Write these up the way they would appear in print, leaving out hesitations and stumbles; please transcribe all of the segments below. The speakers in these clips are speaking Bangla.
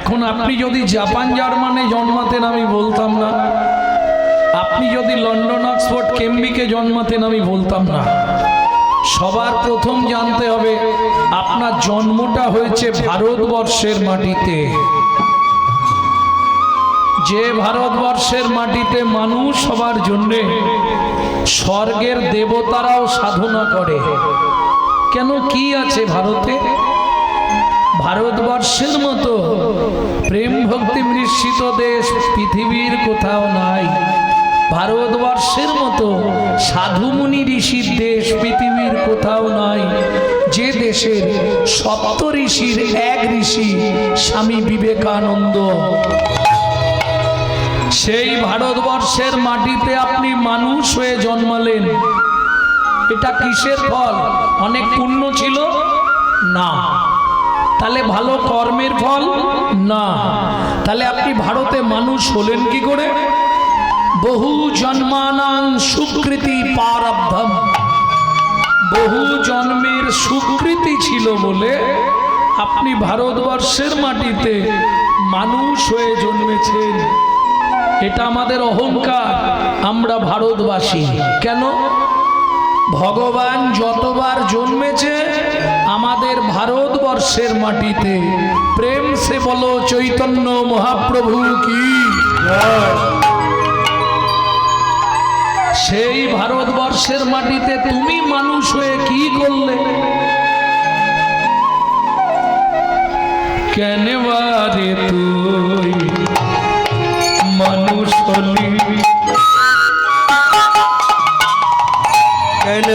এখন আপনি যদি জাপান জার্মানে জন্মাতেন আমি বলতাম না, আপনি যদি লন্ডন অক্সফোর্ড কেমব্রিজে জন্মাতেন আমি বলতাম না। সবার প্রথম জানতে হবে আপনার জন্মটা হয়েছে ভারতবর্ষের মাটিতে। যে ভারতবর্ষের মাটিতে মানুষ সবার জন্যে স্বর্গের দেবতারাও সাধনা করে। কেন, কি আছে ভারতে? ভারতবর্ষের মতো প্রেম ভক্তি মিশ্রিত দেশ পৃথিবীর কোথাও নাই। ভারতবর্ষের মতো সাধুমুনি ঋষির দেশ পৃথিবীর কোথাও নাই। যে দেশের সপ্ত ঋষির এক ঋষি স্বামী বিবেকানন্দ। সেই ভারতবর্ষের মাটিতে আপনি মানুষ হয়ে জন্মালেন, এটা কিসের ফল? অনেক পুণ্য ছিল না? তাহলে ভালো কর্মের ফল না? তাহলে আপনি ভারতে মানুষ হলেন কি করে? বহু জন্মানাং সুকৃতি পারব্ধম, বহু জন্মের সুকৃতি ছিল বলে আপনি ভারতবর্ষের মাটিতে মানুষ হয়ে জন্মেছেন। এটা আমাদের অহংকার, আমরা ভারতবাসী। কেন? ভগবান যতবার জন্মেছে আমাদের ভারতবর্ষের মাটিতে। প্রেম সে বলো চৈতন্য মহাপ্রভু কি। সেই ভারতবর্ষের মাটিতে তুমি মানুষ হয়ে কি করলে? কেন বারে তুই মানুষ হলি? কেন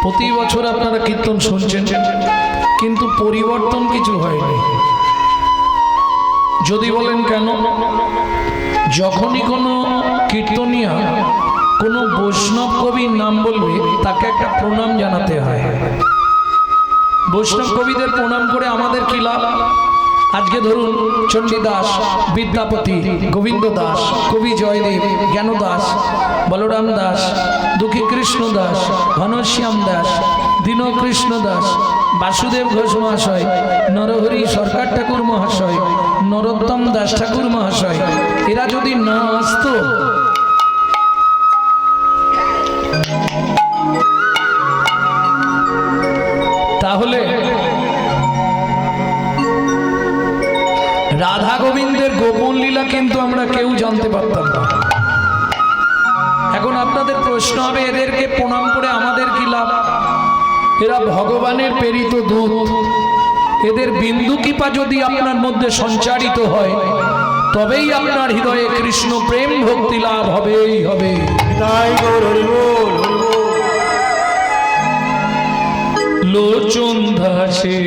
প্রতি বছর আপনারা কীর্তন শুনছেন, কিন্তু পরিবর্তন কিছু হয়নি। যদি বলেন কেন, যখনই কোনো কীর্তনিয়া কোনো বৈষ্ণব কবির নাম বলবে তাকে একটা প্রণাম জানাতে হয়। বৈষ্ণব কবিদের প্রণাম করে আমাদের কি লাভ? আজকে ধরুন চণ্ডীদাস, বিদ্যাপতি, গোবিন্দ দাস, কবি জয়দেব, জ্ঞানদাস, বলরাম দাস, দুঃখী কৃষ্ণ দাস, ঘনশ্যাম দাস, দীনকৃষ্ণ দাস, বাসুদেব ঘোষ মহাশয়, নরহরি সরকার ঠাকুর মহাশয়, নরোত্তম দাস ঠাকুর মহাশয়, এরা যদি না আসতো তাহলে রাধা গোবিন্দের গোপন লীলা কিন্তু আমরা কেউ জানতে পারতাম না। এখন আপনাদের প্রশ্ন হবে, এদেরকে প্রণাম করে আমাদের কি লাভ? এরা ভগবানের প্রেরিত দূত, এদের বিন্দু কৃপা যদি আপনার মধ্যে সঞ্চারিত হয় তবেই আপনার হৃদয়ে কৃষ্ণ প্রেম ভক্তি লাভ হবেই হবে। লোচন ধাসে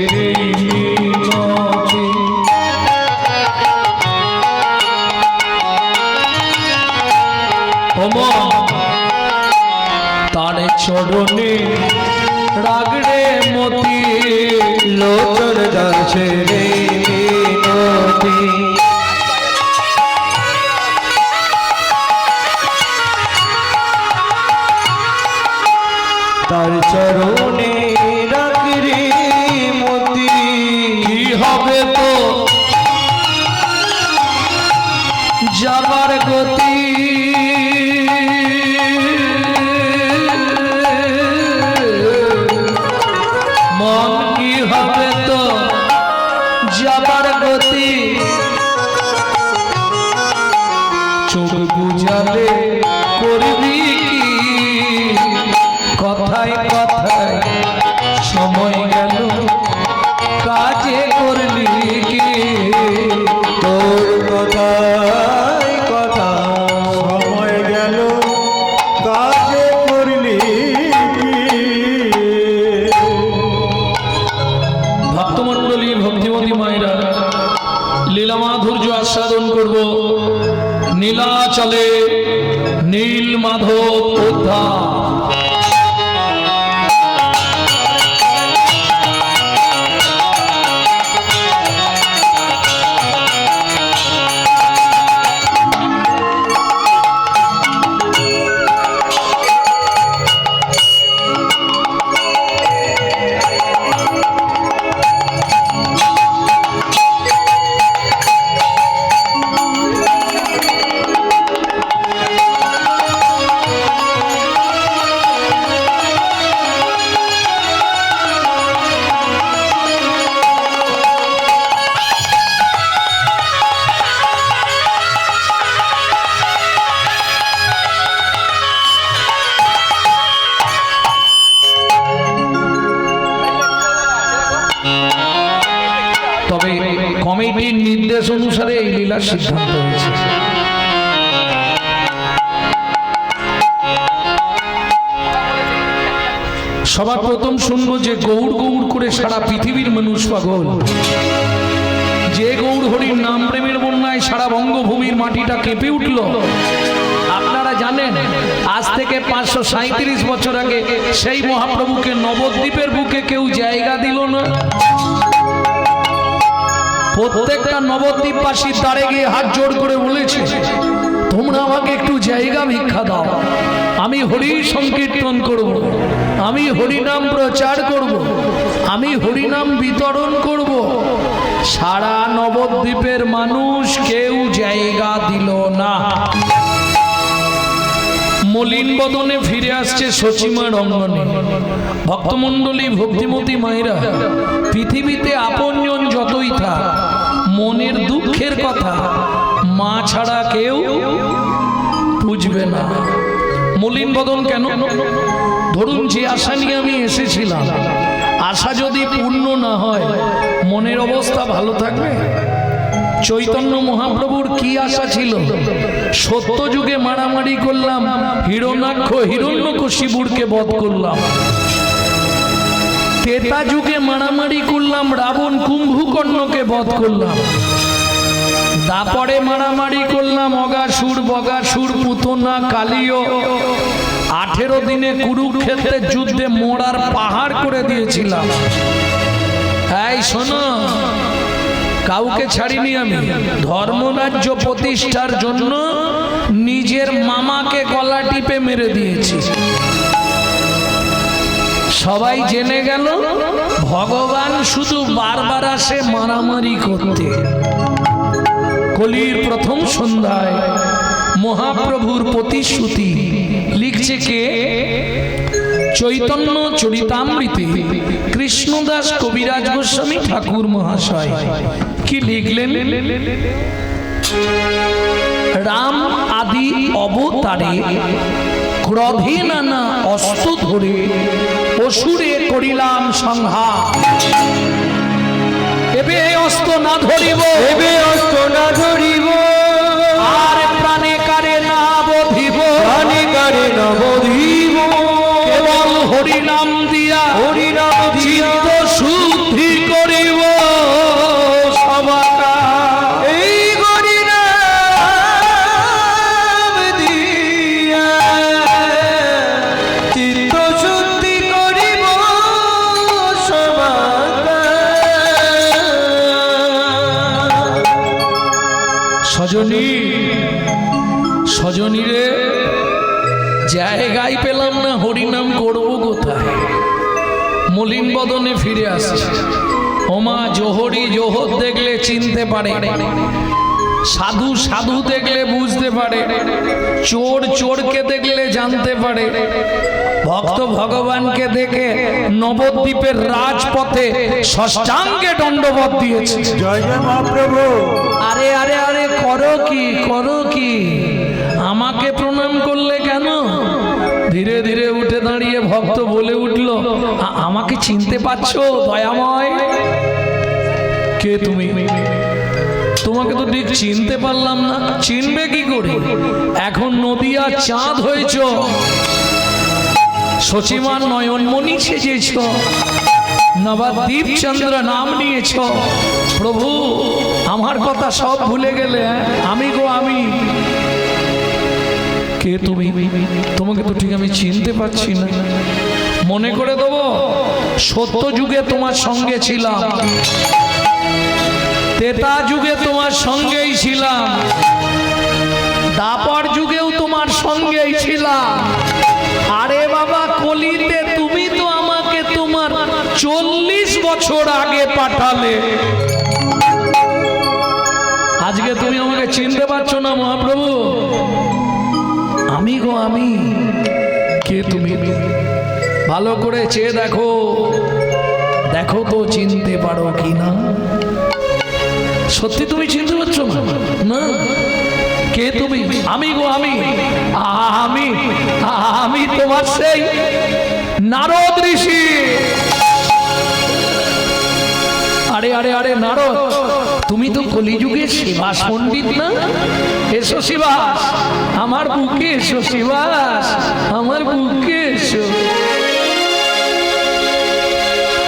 তার চরণে রাগড়ে মতি, লোচন দাসে রে মিনতি, তার চরণে রাগড়ে মতি। কি হবে তো যাবার গতি, মন কি হবে তো যাবার গতি, চোখ বুঝালে করবি কি, কথায় কথায় সময় গেল কাজে করলি কি, তোর কথায় কথা সময় গেল কাজে করলি কি। ভক্তমণ্ডলী ভক্তিমতী মায়েরা, লীলা মাধুর্য আস্বাদন করব। নীলাচলে নীল মাধব উদ্ধার, তবে কমিটির নির্দেশ অনুসারে এই লীলার সিদ্ধান্ত হয়েছে। সবার প্রথম শুনবো যে গৌড় গৌড় করে সারা পৃথিবীর মানুষ পাগল, যে গৌড় হরির নাম প্রেমের বন্যায় সারা বঙ্গভূমির মাটিটা কেঁপে উঠল। আপনারা জানেন আজ থেকে 537 বছর আগে সেই মহাপ্রভুকে নবদ্বীপের বুকে কেউ জায়গা দিল না। প্রত্যেকটা নবদ্বীপবাসীর দ্বারে গিয়ে হাত জোড় করে বলেছে, তোমরা আমাকে একটু জায়গা ভিক্ষা দাও, আমি হরি সংকীর্তন করব, আমি হরিনাম প্রচার করব, আমি হরিনাম বিতরণ করব। সারা নবদ্বীপের মানুষ কেউ জায়গা দিল না। মলিন বদনে ফিরে আসছে সচিমার অঙ্গনে। ভক্তমণ্ডলী ভক্তিমতী মায়েরা, পৃথিবীতে আপনজন যতই থাক, মনের দুঃখের কথা মা ছাড়া কেউ বুঝবে না। মলিন বদন কেন? ধরুন যে আশা নিয়ে আমি এসেছিলাম, আশা যদি পূর্ণ না হয় মনের অবস্থা ভালো থাকবে? চৈতন্য মহাপ্রভুর কি আশা ছিল? সত্য যুগে মারামারি করলাম, হিরণ্যাক্ষ হিরণ্যকশিপুরকে বধ করলাম। ত্রেতা যুগে মারামারি করলাম, রাবণ কুম্ভকর্ণকে বধ করলাম। দাপরে মারামারি করলাম, অগাসুর বগাসুর পুতনা কালীয়। 18 দিনে কুরুক্ষেত্রের যুদ্ধে মোড়ার পাহাড় করে দিয়েছিলাম। এই শোনো, কাউকে ছাড়িনি আমি। ধর্মরাজ্য প্রতিষ্ঠার জন্য নিজের মামাকে গলা টিপে মেরে দিয়েছি। সবাই জেনে গেল ভগবান শুধু বারবার আসে মারামারি করতে। কলির প্রথম সন্ধ্যায় মহাপ্রভুর প্রতিশ্রুতি লিখছে কে? চৈতন্য চরিতামৃতে কৃষ্ণদাস কবিরাজ গোস্বামী ঠাকুর মহাশয় কি লিখলেন? রাম আদি অবতারে ক্রোধে নানা অস্ত্র ধরে অসুরে করিলাম সংহার। এবে অস্ত্র না ধরিব, এবে অস্ত্র না ধরিব, আর প্রাণে কারে না বধিব, প্রাণে কারে না বধিব, কেবল হরিনাম দিয়া হরিনাম দিয়া চিত্ত শুদ্ধি করিব সবাকা। এই হরিনাম দিয়া চিত্ত শুদ্ধি করিব সবাকা। সজনী, সজনী রে, জায়গায় পেলাম না, হরিনাম করব কোথায়? মলিন বদনে ফিরে আসছে। ওমা জোহরি জোহর দেখলে চিনতে পারে, সাধু সাধু দেখলে বুঝতে পারে, চোর চোরকে দেখলে জানতে পারে, ভক্ত ভগবানকে দেখে নবদ্বীপের রাজপথে ষষ্ঠাঙ্গে দণ্ডবত দিয়েছে। জয় জয় মহাপ্রভু। আরে আরে আরে, করো কি, করো কি? আমাকে প্রণাম করলে কেন? ধীরে ধীরে উঠে দাঁড়িয়ে ভক্ত বলে উঠল, আমাকে চিনতে পারছো দয়াময়? কে তুমি? তোমাকে তো ঠিক চিনতে পারলাম না। চিনবে কি করে? এখন নদিয়া চাঁদ হয়েছ, সচিমান নয়নমণি সেজেছ, নবদ্বীপ চন্দ্র নাম নিয়েছ। প্রভু আমার কথা সব ভুলে গেলে? আমি গো আমি। কে তুমি? তোমাকে তো ঠিক আমি চিনতে পারছি না। মনে করে দেবো, সত্য যুগে তোমার সঙ্গে ছিলাম, ত্রেতা যুগে তোমার সঙ্গেই ছিলাম, দাপর যুগেও তোমার সঙ্গেই ছিলাম। আরে বাবা, কলিতে তুমি তো আমাকে তোমার 40 বছর আগে পাঠালে। আজকে তুমি আমাকে চিনতে পারছো না মহাপ্রভু? আমি গো আমি। কে তুমি? ভালো করে চেয়ে দেখো, দেখো তো চিনতে পারো কি না। সত্যি তুমি চিনতে পারছো না? না। কে তুমি? আমি গো আমি। আমি আমি তোমার সেই নারদ ঋষি। আরে আরে আরে নারদ, তুমি তো কলিযুগের শিবাস পণ্ডিত না? এসো শিবাস, আমার বুকে এসো শিবাস, আমার বুকে এসো।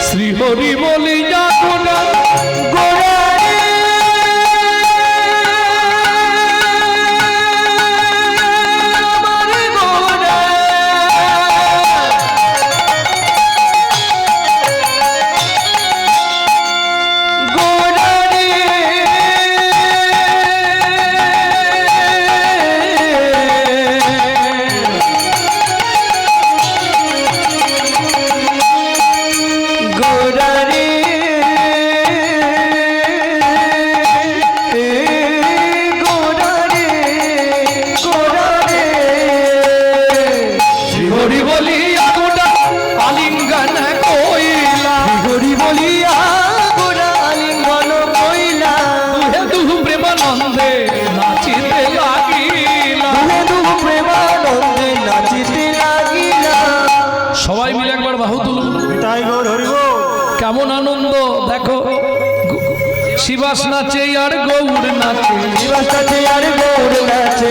শ্রীহরি বলি যাবো না গোড়া, কেমন আনন্দ দেখো। শিবাস নাচে আর গৌর নাচে, শিবাস নাচে আর গৌর নাচে,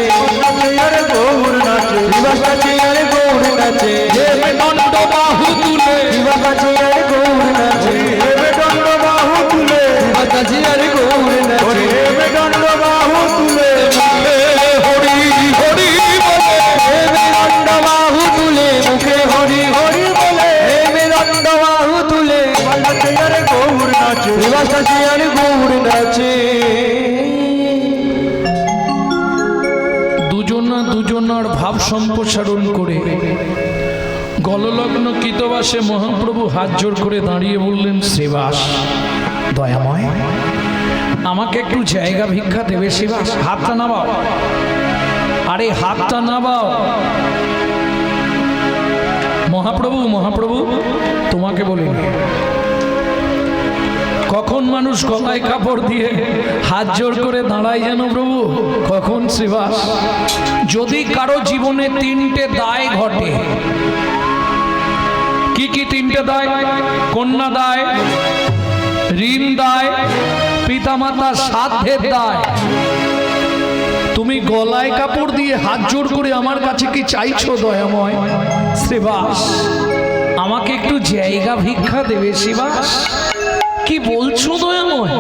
আর গৌর নাচে, শিবাস নাচে আর গৌর নাচে, হেবে দণ্ড বাহু তুলে, শিবাস নাচে আর গৌর নাচে, হেবে দণ্ড বাহু তুলে, শিবাস নাচে আর গৌর নাচে, হেবে দণ্ড বাহু তুলে, হরি হরি বলে, হেবে দণ্ড বাহু তুলে, মুখে হরি হরি বলে, হেবে দণ্ড বাহু তুলে, শিবাস নাচে আর গৌর নাচে, শিবাস নাচে আর গৌর নাচে। দুজনা দুজনার ভাব সম্প্রসারণ করে গললগ্ন কৃতবাসে মহাপ্রভু হাত জোর করে দাঁড়িয়ে বললেন, শ্রীবাস দয়াময়, আমাকে একটু জায়গা ভিক্ষা দেবে শ্রীবাস? হাতটা নামাও, আরে হাতটা নামাও। মহাপ্রভু মহাপ্রভু তোমাকে বলিনি, কখন মানুষ গলায় কাপড় দিয়ে হাত জোর করে দাঁড়ায় যেন প্রভু? কখন শ্রীবাস? যদি কারো জীবনে তিনটে দায় ঘটে। কি কি তিনটে দায়? কন্যা দায়, ঋণ দায়, পিতামাতার শ্রাদ্ধের দায়। তুমি গলায় কাপড় দিয়ে হাত জোর করে আমার কাছে কি চাইছো দয়াময়? শ্রীবাস আমাকে একটু জায়গা ভিক্ষা দেবে শ্রীবাস? কি বলছো দয়াময়?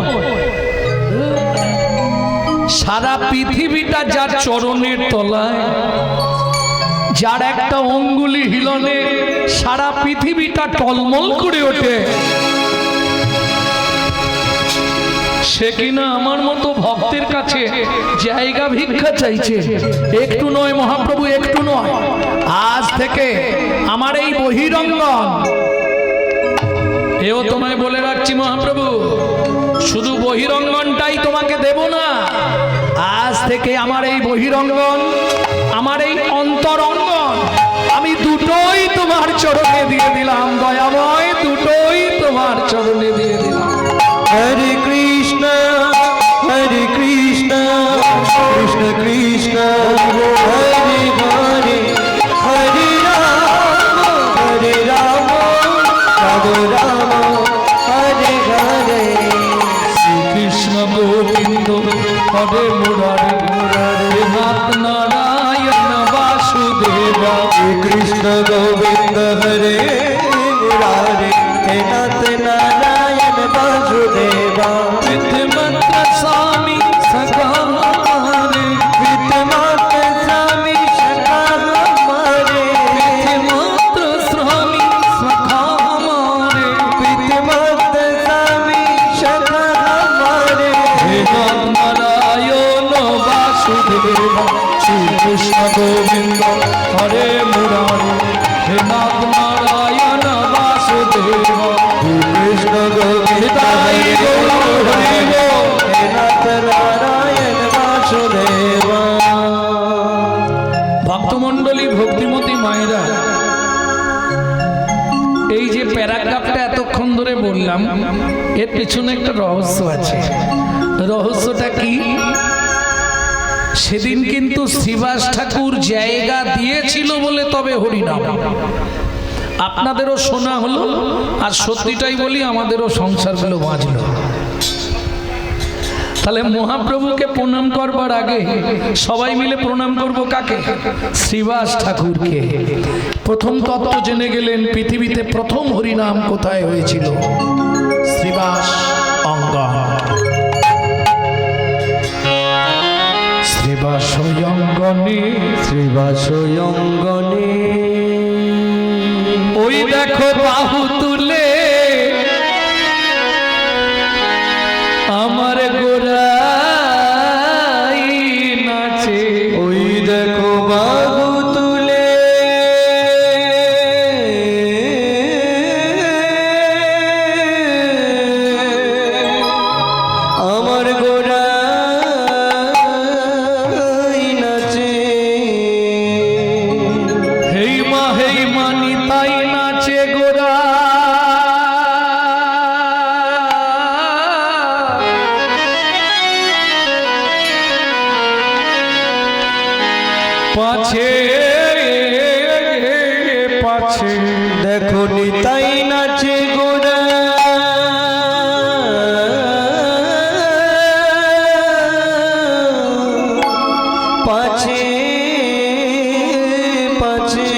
সারা পৃথিবীটা যার চরণের তলায়, যার একটা অঙ্গুলি হিলনে সারা পৃথিবীটা টলমল করে ওঠে, সে কিনা আমার মতো ভক্তের কাছে জায়গা ভিক্ষা চাইছে? একটু নয় মহাপ্রভু, একটু নয়। আজ থেকে আমার এই বহিরঙ্গন, এও তোমায় বলে রাখছি মহাপ্রভু, শুধু বহিরঙ্গনটাই তোমাকে দেব না। আজ থেকে আমার এই বহিরঙ্গন, আমার এই অন্তরঙ্গন, আমি দুটোই তোমার চরণে দিয়ে দিলাম দয়াময়, দুটোই তোমার চরণে দিয়ে দিলাম। হরে কৃষ্ণ কৃষ্ণ কৃষ্ণ হরে হরে, হরে রাম রাম রাম হরে হরে। শ্রীকৃষ্ণ গোবিন্দ হরে মুরারে, মুরারে নাথ নারায়ণ বাসুদেবা। কৃষ্ণ গোবিন্দ হরে মুরারে, হে নাথ নারায়ণ বাসুদেবা। পিতৃমাত্র স্বামী সখা হরে, পিতৃমাত্র স্বামী সখা হমারে, পিতৃমাত্র স্বামী সখা হমারে, পিতৃমাত্র স্বামী সখা হমারে। হে নাথ নারায়ণ বাসুদেবা। শ্রীকৃষ্ণ গোবিন্দ হরে মুরারে, হে নাথ নারায়ণ বাসুদেবা। কৃষ্ণ গোবিন্দ হরে হে নাথ নারায়ণ বাসুদেবা। ভক্তমণ্ডলী, ভক্তিমতী মায়েরা, এই যে প্যারাগ্রাফটা এতক্ষণ ধরে বললাম, এর পেছনে একটা রহস্য আছে। রহস্যটা কি? সেদিন কিন্তু শ্রীবাস ঠাকুর জায়গা দিয়েছিল বলে তবে হরিনাম আপনাদেরও শোনা হলো, আর সত্যিটাই বলি আমাদেরও সংসারগুলো বাঁচলো। তাহলে মহাপ্রভুকে প্রণাম করবার আগে সবাই মিলে প্রণাম করব কাকে? শ্রীবাস ঠাকুরকে। প্রথম তত্ত্ব জেনে গেলেন, পৃথিবীতে প্রথম হরিনাম কোথায় হয়েছিল? শ্রীবাস অঙ্গন। শ্রীবাস অঙ্গনে, শ্রীবাস অঙ্গনে, ওই দেখো বাহু তুলে আমার গোরাই নাচে। ওই দেখো বাহু তুলে আমার গোরাই নাচে। হেই মা নিতাই নাচে গোরা। পাছে পাছে দেখো নিতাই নাচে গোরা। পাছে পাছে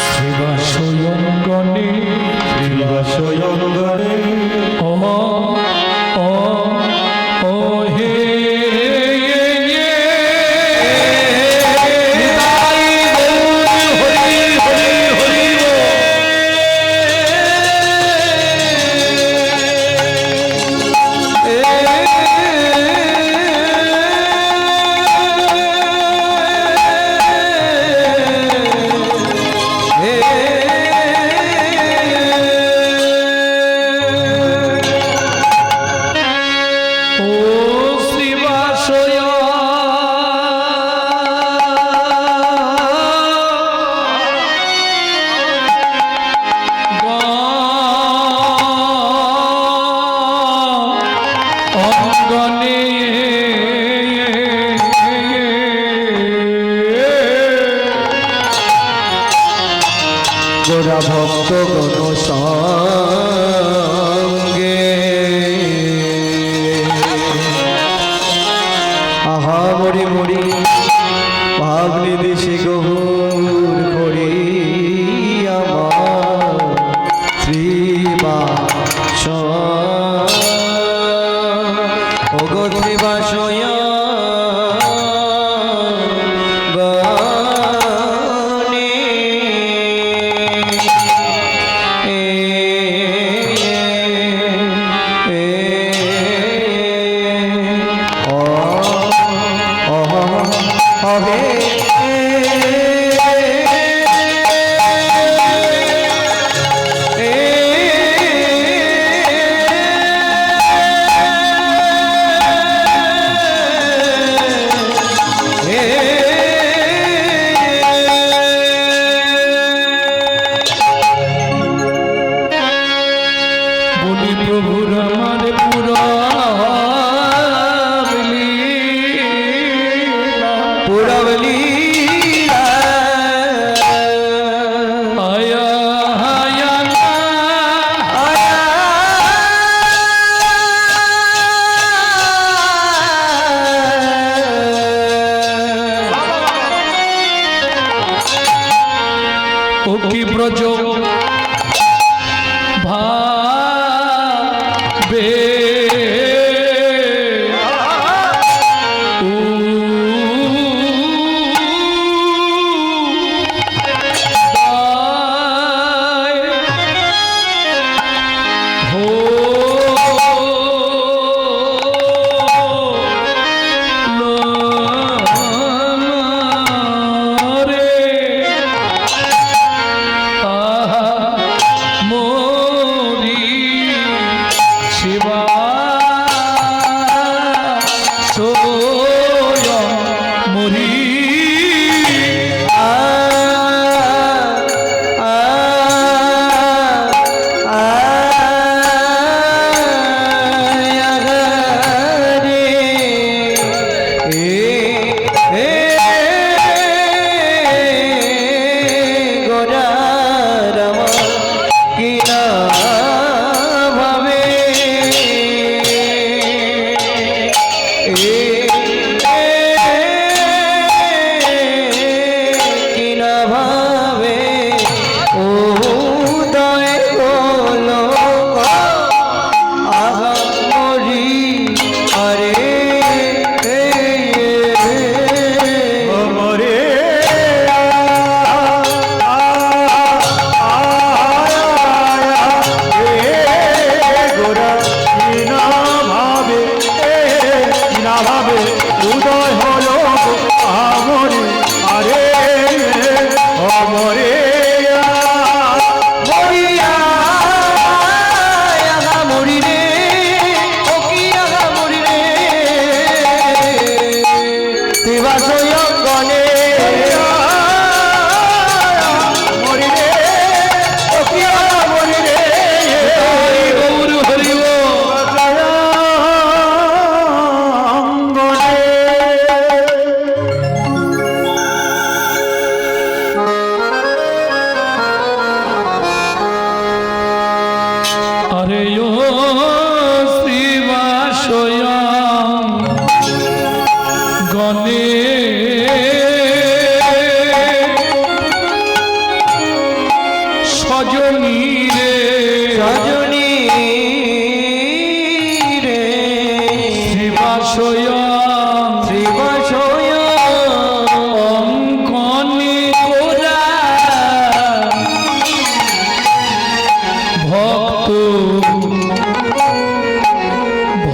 শ্রীবাস অঙ্গনে, শ্রীবাস অঙ্গনে, ও ও ও হে নিতাই গৌর হরি হরি হরি ওরা ভক্ত গণ সঙ্গে আহা মরি মরি ভাবনি দেশে গহুর করি আমার শ্রীবাস ওগো শ্রীবাসয় কি ব্রজ ভাবে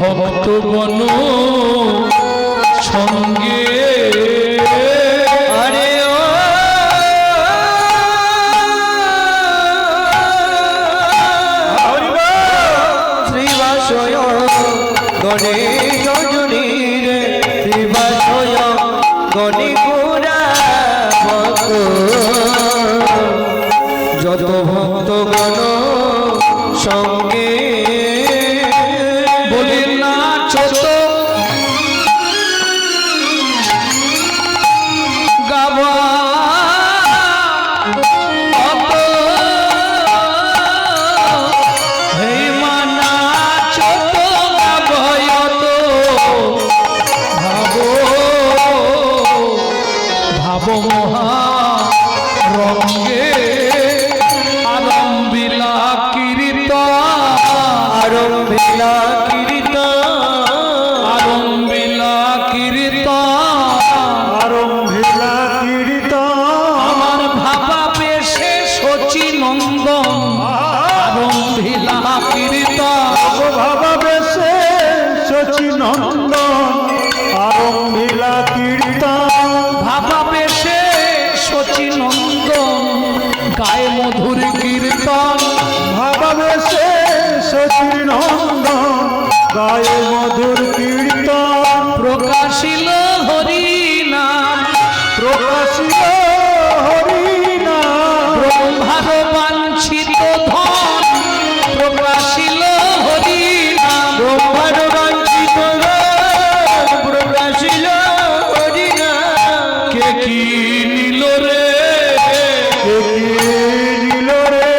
ভক্তগণ সঙ্গে আরে ও শ্রীবাসয় গণে রজনী রে শ্রীবাসয় গণে গোরা ভক্ত যত ভক্তগণ সঙ্গে বলি না ছোট গাবা আরম্ভিলা কীর্তন আরম্ভিলা কীর্তন আরম্ভিলা কীর্তন আমার ভাবা বেশে শচী নন্দন আরম্ভিলা কীর্তন ভাবা বেশে শচী নন্দন আরম্ভিলা কীর্তন ভাবা বেশে শচী নন্দন গায়ে মধুর কীর্তন ভাবা বেশে শচী নন্দন গায়ে মধুর কীর্তন প্রকাশিল হরি নাম প্রকাশিত হরিনাম ব্রহ্মার বাঞ্ছিত ধন প্রকাশিল হরি নাম ব্রহ্মার বাঞ্ছিত প্রকাশিল হরিনাম কে কি নিল রে নিল রে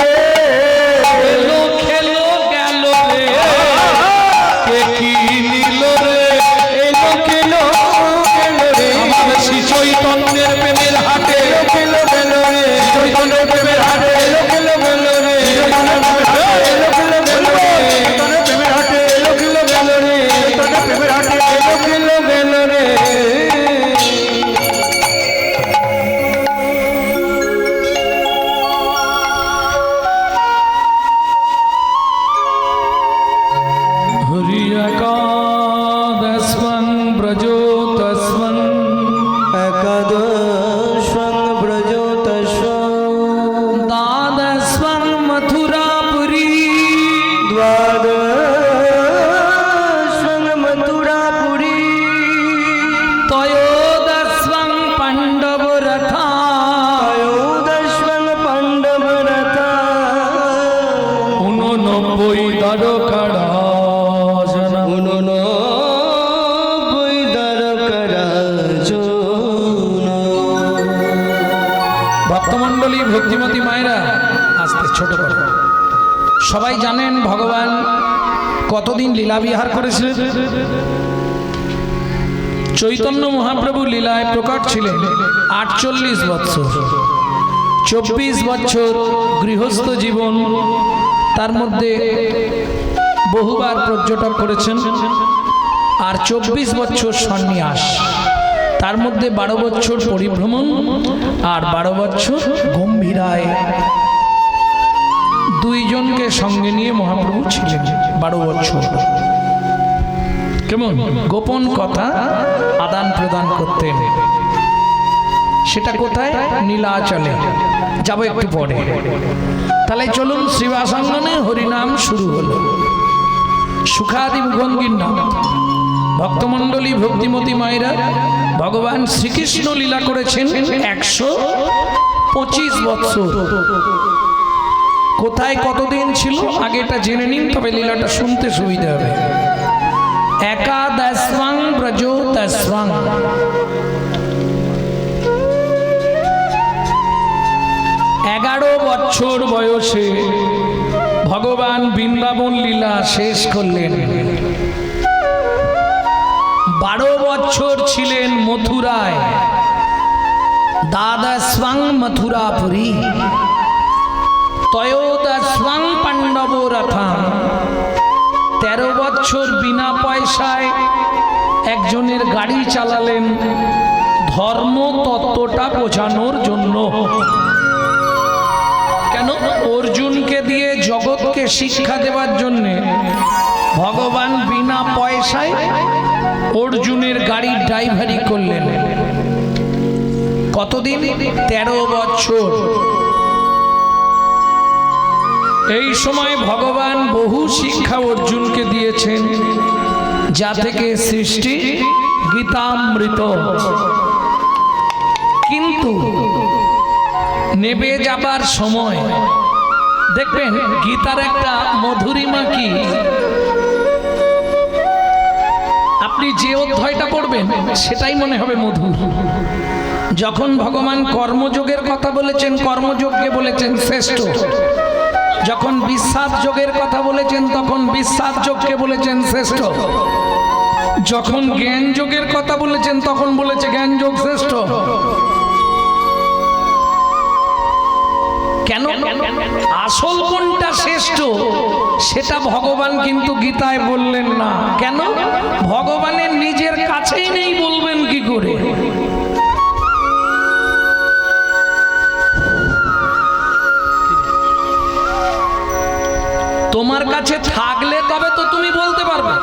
এলো খেলো গেল রে কে কি নিল রে এলো খেলো গেল রে আমার শ্রী চৈতন্যের প্রেমের হাটে খেলো গেল রে চৈতন্যের প্রেমের হাটে এলো খেলো গেল রে এলো খেলো গেল রে প্রেমের হাটে এলো খেলো গেল রে প্রেমের হাটে এলো খেলো গেল রে হরি একাদশং ব্রজো তস্মং একাদশং ব্রজতস্বং দ্বাদশং মথুরাপুরী দ্বাদশং মথুরাপুরী ত্রয়োদশং পাণ্ডবরথা ত্রয়োদশং পাণ্ডবরথা 89 দ্বারকারাজন 89 দ্বারকারাজন ভক্তমণ্ডলী ভক্তিমতী মায়েরা আস্তে ছোট করে সবাই জানেন ভগবান কতদিন লীলাবিহার করেছিলেন চৈতন্য মহাপ্রভু লীলায় প্রকট ছিলেন 48 বৎসর 24 বছর গৃহস্থ জীবন তার মধ্যে বহুবার পর্যটক করেছেন আর 24 বছর সন্ন্যাস তার মধ্যে 12 বছর পরিভ্রমণ আর 12 বছর গম্ভীরায় দুইজনকে সঙ্গে নিয়ে মহাপ্রভু ছিলেন 12 বছর কেমন গোপন কথা আদান প্রদান করতেন সেটা কোথায় নীলাচলে যাব একটু পরে তাহলে চলুন শ্রীবাসাঙ্গনে হরিনাম শুরু হলো সুখাদি মুখঙ্গীর নাম ভক্তমণ্ডলী ভক্তিমতী মায়েরা ভগবান শ্রীকৃষ্ণ লীলা করেছেন 125 বৎসর কোথায় কতদিন ছিল আগে এটা জেনে নিন তবে লীলাটা শুনতে সুবিধা হবে একাদশং ব্রজতস্বং 11 বছর বয়সে ভগবান বৃন্দাবন লীলা শেষ করলেন 12 বছর ছিলেন মথুরায় দ্বাদশং মথুরাপুরী ত্রয়োদশং পাণ্ডবরথম 13 বছর বিনা পয়সায় একজনের গাড়ি চালালেন ধর্ম তত্ত্বটা বোঝানোর জন্য কেন অর্জুনকে দিয়ে জগৎকে শিক্ষা দেওয়ার জন্য ভগবান বিনা পয়সায় অর্জুনের গাড়ির ড্রাইভারি করলেন কতদিন 13 বছর এই সময় ভগবান বহু শিক্ষা অর্জুনকে দিয়েছেন যা থেকে সৃষ্টি গীতামৃত কিন্তু নেবে যাবার সময় দেখবেন গীতার একটা মধুরিমা কি আপনি যে অধ্যায়টা পড়বেন সেটাই মনে হবে মধুর যখন ভগবান কর্মযোগের কথা বলেছেন কর্মযোগকে বলেছেন শ্রেষ্ঠ যখন বিশ্বাস যোগের কথা বলেছেন তখন বিশ্বাস যোগকে বলেছেন শ্রেষ্ঠ যখন জ্ঞান যোগের কথা বলেছেন তখন বলেছে জ্ঞান যোগ শ্রেষ্ঠ কেন? আসল কোনটা শ্রেষ্ঠ সেটা ভগবান কিন্তু গীতায় বললেন না। কেন? ভগবানের নিজের কাছেই নেই, বলবেন কি করে? তোমার কাছে থাকলে তবে তো তুমি বলতে পারবে,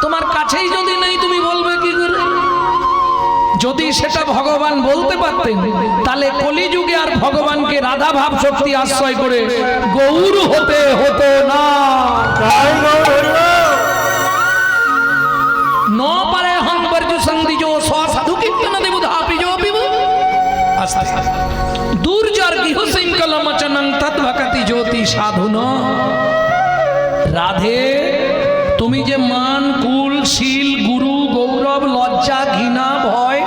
তোমার কাছেই যদি নেই তুমি বলবে কি করে? যদি সেটা ভগবান বলতে পারতেন তাহলে কলিযুগে আর ভগবানকে রাধা ভাব শক্তি আশ্রয় করে গৌর হতে হতো না। তাই গৌর হরি বল। ন পারে হংবর্জ সন্ধিজো সাধু কীর্তন দেব ধাপিজো পিব আস্তে দুর্জর গৃহ শৃঙ্খল মচনং তদ্ভকতি জ্যোতি সাধুন। রাধে, তুমি যে মান, কুল, শীল, গুরু, গৌরব, লজ্জা, ঘৃণা, ভয়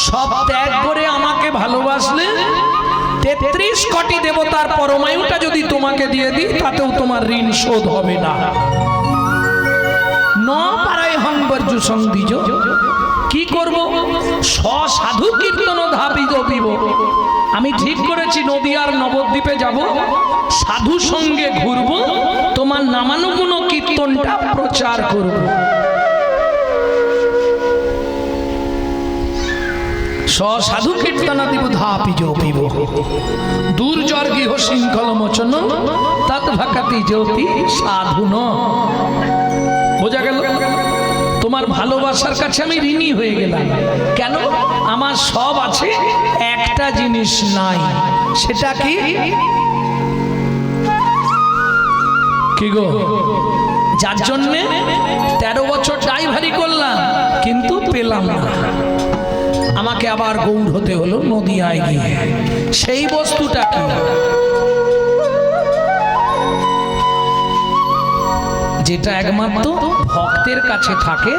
সব ত্যাগ করে আমাকে ভালোবাসলে ৩৩ কোটি দেবতার পরমায়ুটা যদি তোমাকে দিয়ে দিই তাতেও তোমার ঋণ শোধ হবে না। ন পারায় হংবর্জ সন্ধিজ, কি করব? সাধু কীর্তন ধাপিজ পিব। আমি ঠিক করেছি নদিয়ার নবদ্বীপে যাব, সাধু সঙ্গে ঘুরব, তোমার নামানুগুণ কীর্তনটা প্রচার করব। সাধু কীর্তন দিব ধাপিজ পিব দুর্জর গৃহ শৃঙ্খল মোচন তদ্ভকতি জ্যোতি সাধুন। বোঝা গেল? তোমার ভালোবাসার কাছে আমি ঋণী হয়ে গেলাম। কেন? আমার সব আছে, একটা জিনিস নাই, সেটা কি? কি গো? যার জন্যে 13 বছর ড্রাইভারি করলাম কিন্তু পেলাম না, আমাকে আবার গৌর হতে হলো নদিয়ায় গিয়ে। সেই বস্তুটা কি? যেটা একমাত্র ভক্তের কাছে থাকে,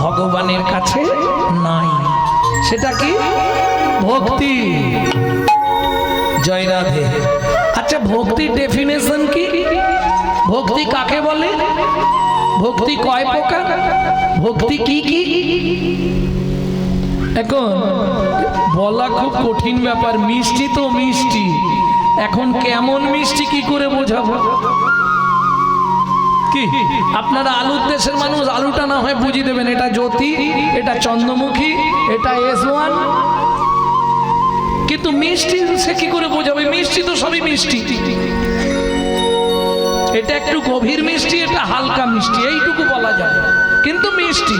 ভগবানের কাছে নাই। সেটা কি? ভক্তি। জয় রাধে। আচ্ছা, ভক্তির ডেফিনেশন কি? ভক্তি কাকে বলে? ভক্তি কয় প্রকার? ভক্তি কি কি? এখন বলা খুব কঠিন ব্যাপার। মিষ্টি তো মিষ্টি, এখন কেমন মিষ্টি কি করে বোঝাবো? কি আপনারা আলুর দেশের মানুষ, আলুটা না হয় বুঝিয়ে দেবেন, এটা জ্যোতি, এটা চন্দ্রমুখী, এটা S1, কিন্তু মিষ্টি সে কি করে বোঝাবে? মিষ্টি তো সবই মিষ্টি। এটা একটু গভীর মিষ্টি, এটা হালকা মিষ্টি, এইটুকু বলা যাবে, কিন্তু মিষ্টি।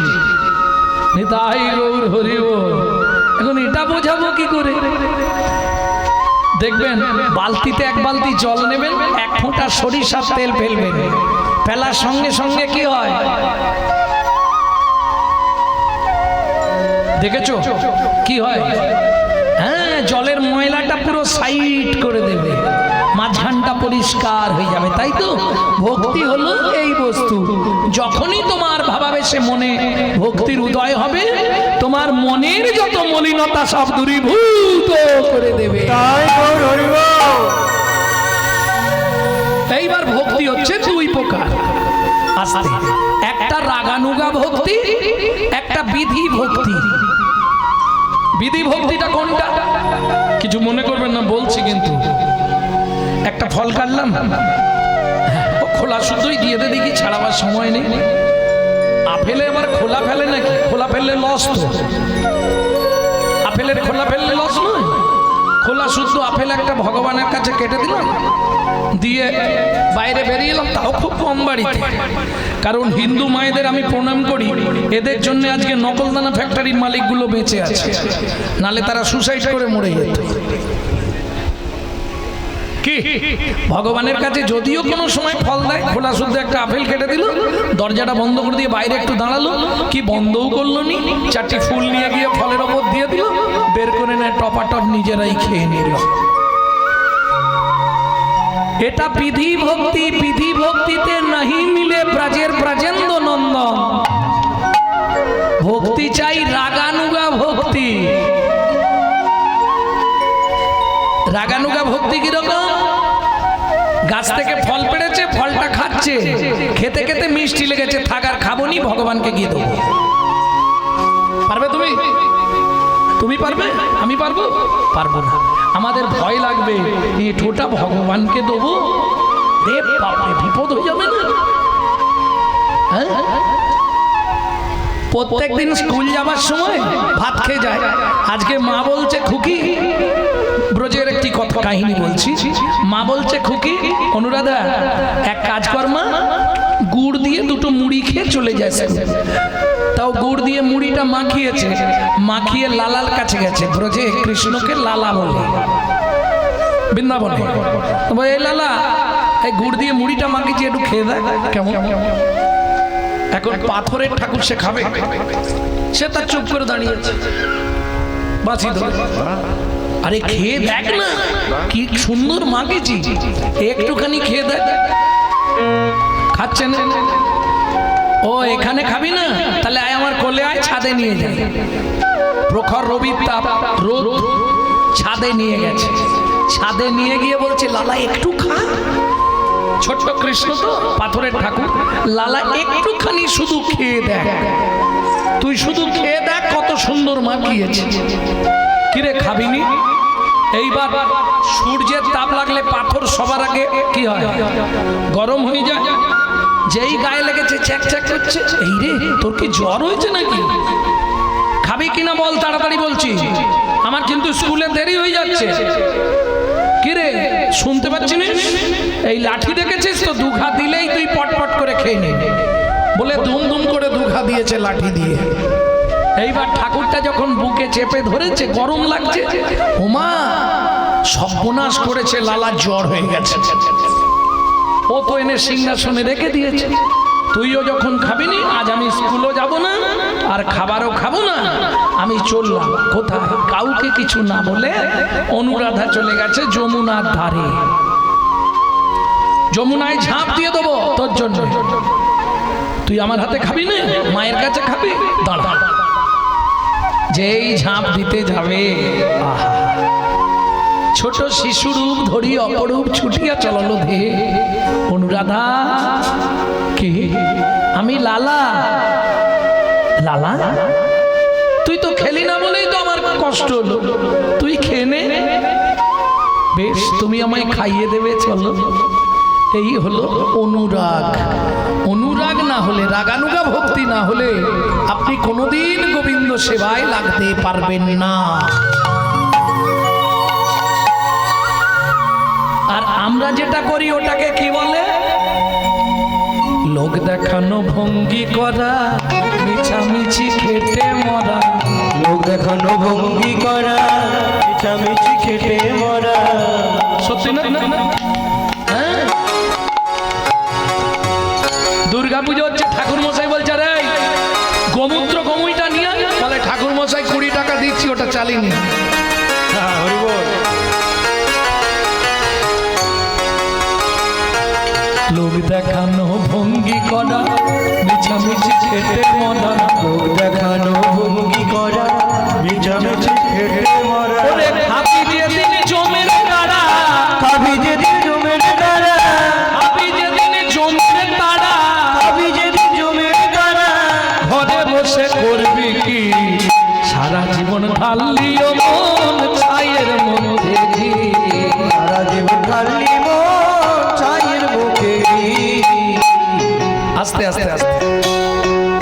নিতাই গৌর হরি বল। এখন এটা বোঝাবো কি করে? দেখবেন বালতিতে 1 বালতি জল নেবেন, 1 ফোঁটা সরিষার তেল ফেলবেন, ফেলার সঙ্গে সঙ্গে কি হয় দেখেছো? কি হয়? হ্যাঁ, জলের ময়লাটা পুরো সাইড করে দেবে, মাঝখানটা পরিষ্কার হয়ে যাবে। তাই তো ভক্তি হলো এই বস্তু। যখনই তোমার ভাবাবেশে মনে ভক্তির উদয় হবে, তোমার মনের যত মলিনতা সব দূরীভূত করে দেবে। তাই গৌর হরি বল। এইবার ভক্তি হচ্ছে 2 প্রকার। আস্তে, একটা রাগানুগা ভক্তি, একটা বিধি ভক্তি। বিধি ভক্তিটা কোনটা? কিছু মনে করবেন না, বলছি কিন্তু। একটা ফল কাটলাম, খোলা শুদ্ধই দিয়ে দে, দেখি ছাড়াবার সময় নেই। আপেলে আবার খোলা ফেলে নাকি? খোলা ফেললে লস তো। আপেলের খোলা ফেললে লস নয়, খোলা শুদ্ধ আপেল একটা ভগবানের কাছে কেটে দিলাম, দিয়ে বাইরে বেরিয়ে এলাম, তাও খুব কম বাড়িতে। কারণ হিন্দু মায়েদের আমি প্রণাম করি, এদের জন্য আজকে নকলদানা ফ্যাক্টরির মালিকগুলো বেঁচে আছে, নালে তারা সুসাইড করে মরে যেত। কি ভগবানের কাছে যদিও কোনো সময় ফল দেয়, খোলা শুদ্ধ একটা আপেল কেটে দিল, দরজাটা বন্ধ করে দিয়ে বাইরে একটু দাঁড়ালো, কি বন্ধও করলো নি, 4টি ফুল নিয়ে গিয়ে ফলের ওপর দিয়ে দিল, বের করে নেয় টপাটপ নিজেরাই খেয়ে নিল। এটা বিধি ভক্তি। বিধি ভক্তিতে নাহি মিলে ব্রাজের ব্রাজেন্দ্র নন্দন। ভক্তি চাই রাগানুগা ভক্তি। রাগানুগা ভক্তি কিরকম? গাছ থেকে ফল পেড়েছে, ফলটা খাচ্ছে, খেতে খেতে মিষ্টি লেগেছে, থাকার খাবো নি, ভগবানকে গিয়ে দেবো। পারবে তুমি? তুমি পারবে? আমি পারবো? পারবো না। আমাদের ভয় লাগবে, এঁঠোটা ভগবানকে দেবো, রে বাপরে বিপদ হয়ে যাবে না? হ্যাঁ, প্রত্যেক দিন স্কুল যাবার সময় ভাত খেয়ে যায়। আজকে মা বলছে খুকি, ব্রজের একটি কথা কাহিনী বলছি, মা বলছে খুকি অনুরাধা এক কাজ কর মা, গুড় দিয়ে দুটো মুড়ি খেয়ে চলে যায় স্কুলে। তাও গুড় দিয়ে মুড়িটা মাখিয়েছে, মাখিয়ে লালার কাছে গেছে, ব্রজে কৃষ্ণকে লালা বলে, বৃন্দাবনে। এই লালা, এই গুড় দিয়ে মুড়িটা মাখিয়েছি, একটু খেয়ে দেখ কেমন। এখন পাথরের ঠাকুর সে খাবে, সে তার চুপ করে দাঁড়িয়েছে, বাঁচি ধরে। আরে খেয়ে দেখ না, কি সুন্দর মাখিয়েছি, একটুখানি খেয়ে দেখ। খাচ্ছে না। ও এখানে খাবি না, তাহলে আয় আমার কোলে আয়, ছাদে নিয়ে যাই। প্রখর রবির তাপ, রোদ, ছাদে নিয়ে গেছে। ছাদে নিয়ে গিয়ে বলছে লালা একটু খা। ছোট্ট কৃষ্ণ তো, পাথরের ঠাকুর, লালা একটুখানি শুধু খেয়ে দেখ, তুই শুধু খেয়ে দেখ কত সুন্দর মাখিয়েছে। কিরে খাবিনি? এইবার সূর্যের তাপ লাগলে পাথর সবার আগে কি হয়? গরম হয়ে যায়। যেই গায়ে লেগেছে চ্যাক চ্যাক করছে, এই রে তোর কি জ্বর হয়েছে নাকি? খাবি কিনা বল তাড়াতাড়ি বলছি, আমার কিন্তু স্কুলে দেরি হয়ে যাচ্ছে। কিরে শুনতে পাচ্ছিস? এই লাঠি দেখেছিস তো, দুঘা দিলেই তুই পটপট করে খেয়ে নে বলে দুম দুম করে দুঘা দিয়েছে লাঠি দিয়ে। এইবার ঠাকুরটা যখন বুকে চেপে ধরেছে, গরম লাগছে, ওমা সর্বনাশ করেছে, লালা জ্বর হয়ে গেছে। ও তো এনে সিংহাসনে রেখে দিয়েছে। তুইও যখন খাবিনি, আজ আমি স্কুলও যাব না আর খাবারও খাবো না, আমি চললাম। কোথায়? কাউকে কিছু না বলে অনুরাধা চলে গেছে যমুনার ধারে। যমুনায় ঝাঁপ দিয়ে দেবো তোর জন্য। তুই আমার হাতে খাবি না, মায়ের কাছে খাবি, দাঁড়া। যেই ঝাঁপ দিতে যাবে, আহা, ছোট শিশুরূপ ধরি অপরূপ ছুটিয়া চলল ধে। অনুরাধা কে? আমি লালা। লালা, তুই তো খেলি না বলেই তো আমার কষ্ট হলো, তুই খেয়ে নে। বেশ, তুমি আমায় খাইয়ে দেবে, চলো। এই হলো অনুরাগ। অনুরাগ না হলে, রাগানুগা ভক্তি না হলে আপনি কোনোদিন গোবিন্দ সেবায় লাগতে পারবেন না। আর আমরা যেটা করি ওটাকে কি বলে? লোক দেখানো ভঙ্গি করা, মিছামিছি খেটে মরা। লোক দেখানো ভঙ্গি করা, মিছামিছি খেটে মরা। সত্যি না? হ্যাঁ, দুর্গা পুজো হচ্ছে, ঠাকুর মশাই বলছে রে গোমূত্র গমুইটা নিয়ে, তাহলে ঠাকুর মশাই 20 টাকা দিচ্ছি, ওটা চালিয়ে। লোক দেখানো ভঙ্গি করা, মিছামিছি খেটে মরা। লোক দেখানো ভঙ্গি করা, মিছামিছি খেটে মরা। ওরে খাবি যেদিন জমের তারা, খাবি যেদিন জমের তারা, খাবি যেদিন জমের তারা, খাবি যেদিন জমের তারা। ঘরে বসে করবি কি? সারা জীবন ঢালিও মন ছায়ের মধ্যে ঘি। সারা জীবন ঢালি মন ছায়ের মুখে ঘি। আস্তে আস্তে আস্তে,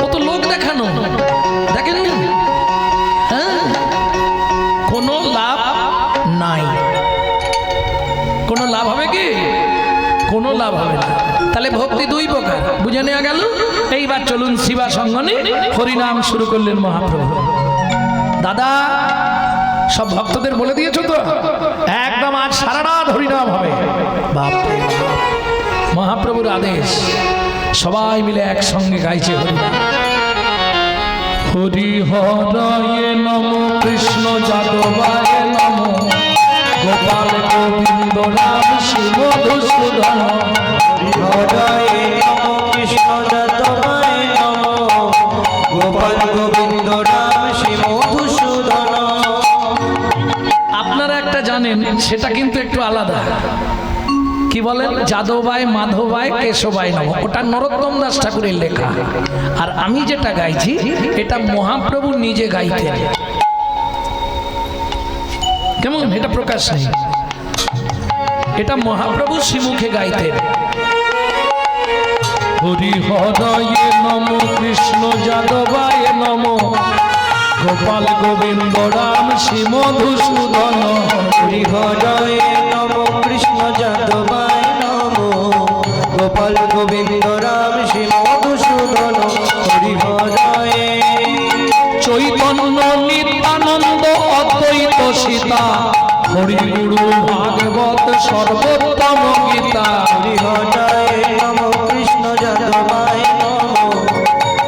ও তো লোক দেখানো, দেখেন না? হ্যাঁ, কোনো লাভ নাই। কোনো লাভ হবে কি? কোনো লাভ হবে না। তাহলে ভক্তি দুই প্রকার, বুঝে নেওয়া গেল। এইবার চলুন শিবা সঙ্গনে হরিনাম শুরু করলেন মহাপ্রভু। দাদা সব ভক্তদের বলে দিয়েছো তো, একদম আজ সারা রাত হরিনাম হবে। বাপরে বাপ, মহাপ্রভুর আদেশ। সবাই মিলে একসঙ্গে গাইছে হরিনাম। হরি হরায় নম, কৃষ্ণ যাদবায় নম, গোপাল গোবিন্দ রাম শিব মধুসূদন। হৃদয়ে নমো কৃষ্ণ যাদবায় নমো, গোপাল গোবিন্দ রাম শ্রী মধুসূদন। আপনারা একটা জানেন, সেটা কিন্তু একটু আলাদা। কি বলেন? যাদবায় মাধবায় কেশবায় নম, ওটা নরোত্তম দাস ঠাকুরের লেখা। আর আমি যেটা গাইছি, এটা মহাপ্রভু নিজে গাইতেন। কেমন? এটা প্রকাশ নেই, এটা মহাপ্রভু শ্রীমুখে গাইতেন। হরি হরয়ে নম, কৃষ্ণ যাদবায় নম, গোপাল গোবিন্দ রাম শ্রী মধুসূদন। হরি হরয়ে নম, কৃষ্ণ যাদবায় নম, গোপাল গোবিন্দ রাম শ্রী মধুসূদন। হরি হরয়ে চৈতন্য নিত্যানন্দ অদ্বৈত সীতা, হরি গুরু ভাগবত সর্বোত্তম গীতা। হরি হরয়ে নম, কৃষ্ণ যাদবায় নম,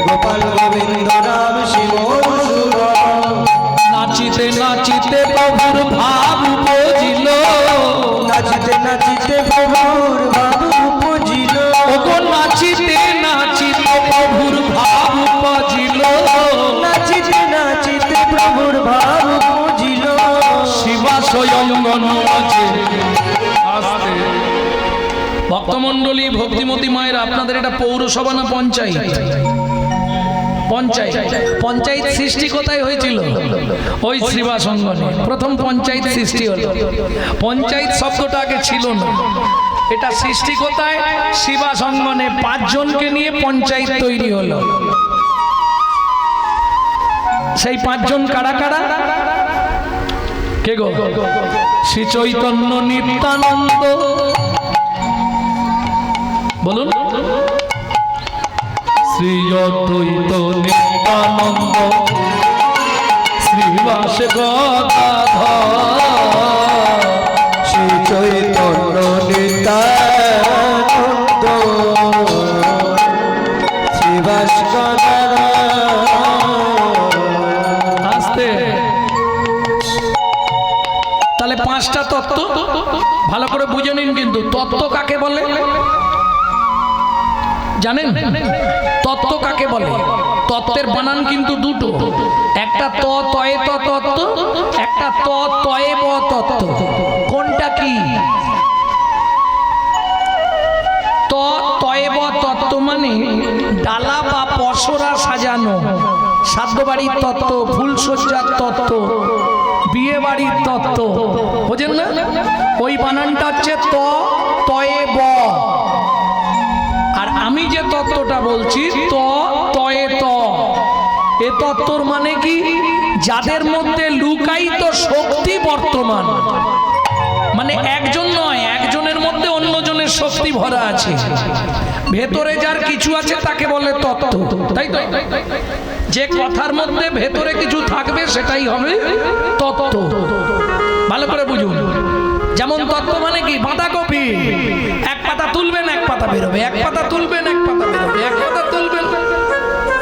গোপাল গোবিন্দ রাম শ্রী মধুসূদন। নাচিতে নাচিতে প্রভুর ভাব উপজিল, নাচিতে নাচিতে প্রভুর ভাব উপজিল। ওগো নাচিতে নাচিতে প্রভুর ভাব উপজিল, নাচিতে নাচিতে প্রভুর ভাব উপজিল। শিবাশয় অঙ্গন আছে। আস্তে ভক্তমণ্ডলী, ভক্তিমতী মায়ের, আপনাদের এটা পৌরসভা না পঞ্চায়েত? পঞ্চায়েত। পঞ্চায়েত সৃষ্টি কোথায় হয়েছিল? ওই শ্রীবাস অঙ্গনে প্রথম পঞ্চায়েত সৃষ্টি হলো। পঞ্চায়েত শব্দটা আগে ছিল না, এটা সৃষ্টি কোথায়? শ্রীবাস অঙ্গনে 5 জনকে নিয়ে পঞ্চায়েত তৈরি হলো। সেই 5 জন কারা কারা? কে গো? শ্রী চৈতন্য নিত্যানন্দ, বলুন। শ্রী অদ্বৈত নিত্যানন্দ, শ্রীবাস গদাধর, শ্রী চৈতন্য নিত্যানন্দ, শ্রীবাস গদাধর। আস্তে। তাহলে 5টা তত্ত্ব ভালো করে বুঝে নিন। কিন্তু তত্ত্ব কাকে বলে জানেন? তত্ত্ব কাকে বলে? তত্ত্বের বানান কিন্তু দুটো, একটা ত তয়ে ত তত্ত্ব, একটা ত তয়ে ব তত্ত্ব। কোনটা কি? ত তয়ে ব তত্ত্ব মানে ডালা বা পসরা সাজানো, শ্রাদ্ধ বাড়ির তত্ত্ব, ফুলসজ্জার তত্ত্ব, বিয়ে বাড়ির তত্ত্ব, বোঝেন না? ওই বানানটা হচ্ছে ত তয়ে ব। আর আমি যে তত্ত্বটা বলছি ত তয়ে ত, এ তত্ত্বর মানে কি? যাদের মধ্যে লুকায়িত শক্তি বর্তমান, মানে একজন নয়, একজনের মধ্যে অন্যজনের শক্তি ভরা আছে, ভেতরে যার কিছু আছে তাকে বলে তত্ত্ব, তাই তো? যে কথার মধ্যে ভেতরে কিছু থাকবে সেটাই হবে তত্ত্ব। ভালো করে বুঝুন। যেমন তত্ত্ব মানে কি? বাঁধাকপি, এক পাতা তুলবেন এক পাতা বেরোবে, এক পাতা তুলবেন এক পাতা বেরোবে, এক পাতা তুলবেন,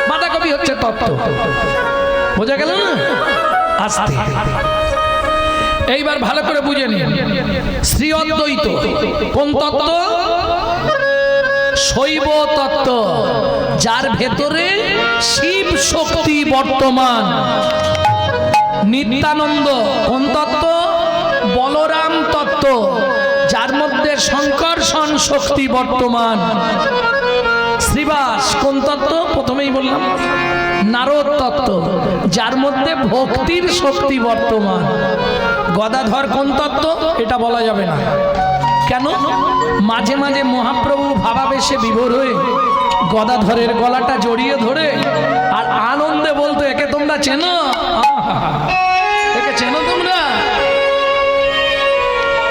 বাঁধাকপি হচ্ছে তত্ত্ব। বোঝা গেল না? আস্তে। এইবার ভালো করে বুঝে নিন। শ্রী অদ্বৈত কোন তত্ত্ব? শৈব তত্ত্ব, যার ভেতরে শিব শক্তি বর্তমান। নিত্যানন্দ কোন তত্ত্ব? বলরাম তত্ত্ব, যার মধ্যে সংকর্ষণ শক্তি বর্তমান। শ্রীবাস কোন তত্ত্ব? প্রথমেই বললাম, নারদ তত্ত্ব, যার মধ্যে ভক্তির শক্তি বর্তমান। গদাধর কোন তত্ত্ব? এটা বলা যাবে না। কেন? মাঝে মাঝে মহাপ্রভু ভাবাবেশে বিভোর হয়ে গদাধরের গলাটা জড়িয়ে ধরে আর আনন্দে বলতো, একে তোমরা চেনো? একে চেনো তোমরা?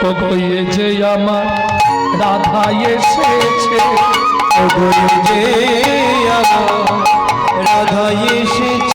ও গয়ে যে আমার রাধা এসেছে, ও গো যে আমার রাধা এসেছে।